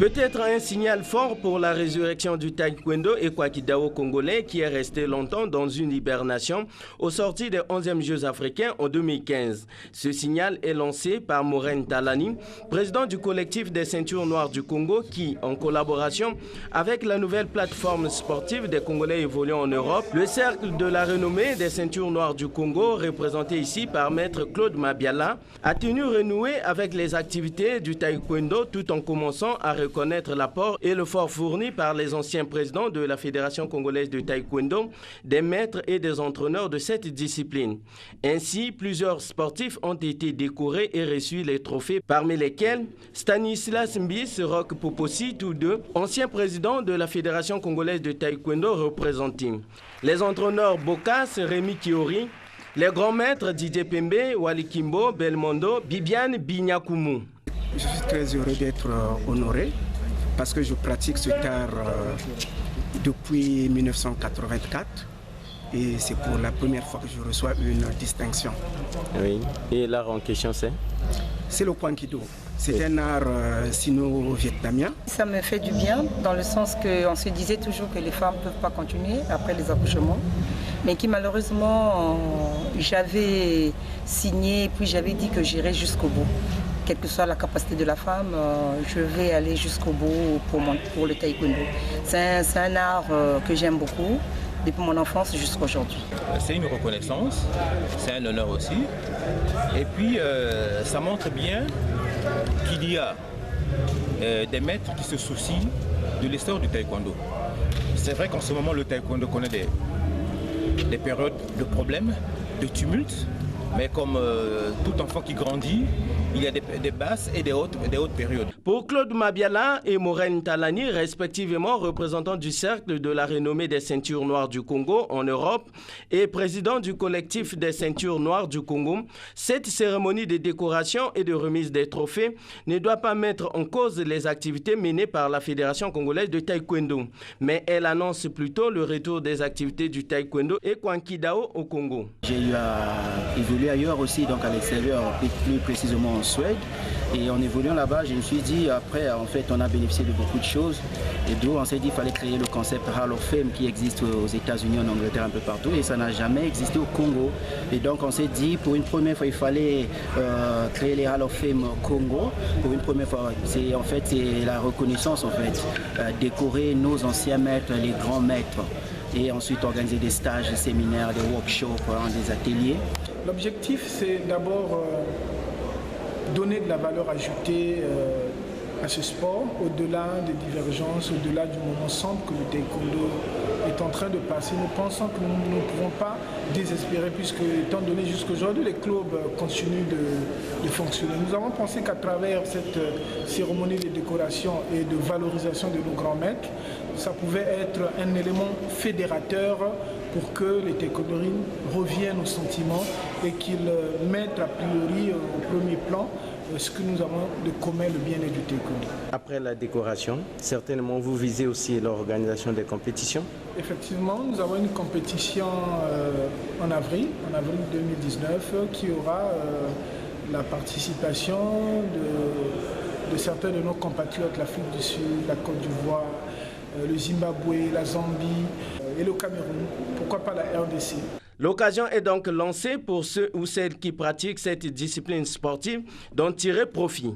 Peut-être un signal fort pour la résurrection du taekwondo équaquidao congolais qui est resté longtemps dans une hibernation au sorti des 11e Jeux africains en 2015. Ce signal est lancé par Maureen Talani, président du collectif des ceintures noires du Congo qui, en collaboration avec la nouvelle plateforme sportive des Congolais évoluant en Europe, le cercle de la renommée des ceintures noires du Congo, représenté ici par maître Claude Mabiala, a tenu renouer avec les activités du taekwondo tout en commençant à reconnaître l'apport et l'effort fourni par les anciens présidents de la Fédération congolaise de taekwondo, des maîtres et des entraîneurs de cette discipline. Ainsi, plusieurs sportifs ont été décorés et reçu les trophées, parmi lesquels Stanislas Mbis, Roch Popossi, tous deux, anciens présidents de la Fédération congolaise de taekwondo représentés. Les entraîneurs Bokas, Rémi Kiori, les grands maîtres Didier Pembe, Wali Kimbo, Belmondo, Bibiane Binyakumu. Je suis très heureux d'être honoré parce que je pratique ce art depuis 1984 et c'est pour la première fois que je reçois une distinction. Oui, et l'art en question c'est? C'est le Kwankido. C'est un art sino-vietnamien. Ça me fait du bien dans le sens qu'on se disait toujours que les femmes ne peuvent pas continuer après les accouchements, mais qui malheureusement j'avais signé puis j'avais dit que j'irais jusqu'au bout. Quelle que soit la capacité de la femme, je vais aller jusqu'au bout pour le taekwondo. C'est un art que j'aime beaucoup, depuis mon enfance jusqu'à aujourd'hui. C'est une reconnaissance, c'est un honneur aussi. Et puis, ça montre bien qu'il y a des maîtres qui se soucient de l'histoire du taekwondo. C'est vrai qu'en ce moment, le taekwondo connaît des périodes de problèmes, de tumultes. Mais comme tout enfant qui grandit, il y a des basses et des hautes périodes. Pour Claude Mabiala et Maureen Talani, respectivement représentants du cercle de la renommée des ceintures noires du Congo en Europe et président du collectif des ceintures noires du Congo, cette cérémonie de décoration et de remise des trophées ne doit pas mettre en cause les activités menées par la Fédération congolaise de taekwondo, mais elle annonce plutôt le retour des activités du taekwondo et Kwankidao au Congo. J'ai eu à évoluer ailleurs aussi, donc à l'extérieur, plus précisément en Suède. Et en évoluant là-bas, je me suis dit, après, en fait, on a bénéficié de beaucoup de choses. Et d'où on s'est dit qu'il fallait créer le concept Hall of Fame qui existe aux États-Unis, en Angleterre, un peu partout. Et ça n'a jamais existé au Congo. Et donc, on s'est dit, pour une première fois, il fallait créer les Hall of Fame Congo. Pour une première fois, c'est en fait c'est la reconnaissance, en fait, décorer nos anciens maîtres, les grands maîtres. Et ensuite organiser des stages, des séminaires, des workshops, des ateliers. L'objectif, c'est d'abord donner de la valeur ajoutée à ce sport, au-delà des divergences, au-delà du moment sombre que le taekwondo est en train de passer. Nous pensons que nous ne pouvons pas désespérer puisque, étant donné jusqu'aujourd'hui, les clubs continuent de fonctionner. Nous avons pensé qu'à travers cette cérémonie de décoration et de valorisation de nos grands maîtres, ça pouvait être un élément fédérateur pour que les taekwondoïnes reviennent au sentiment et qu'ils mettent a priori au premier plan ce que nous avons de commun, le bien-être du taekwondo. Après la décoration, certainement vous visez aussi l'organisation des compétitions? Effectivement, nous avons une compétition en avril 2019, qui aura la participation de certains de nos compatriotes, l'Afrique du Sud, la Côte d'Ivoire, le Zimbabwe, la Zambie et le Cameroun, pourquoi pas la RDC. L'occasion est donc lancée pour ceux ou celles qui pratiquent cette discipline sportive d'en tirer profit.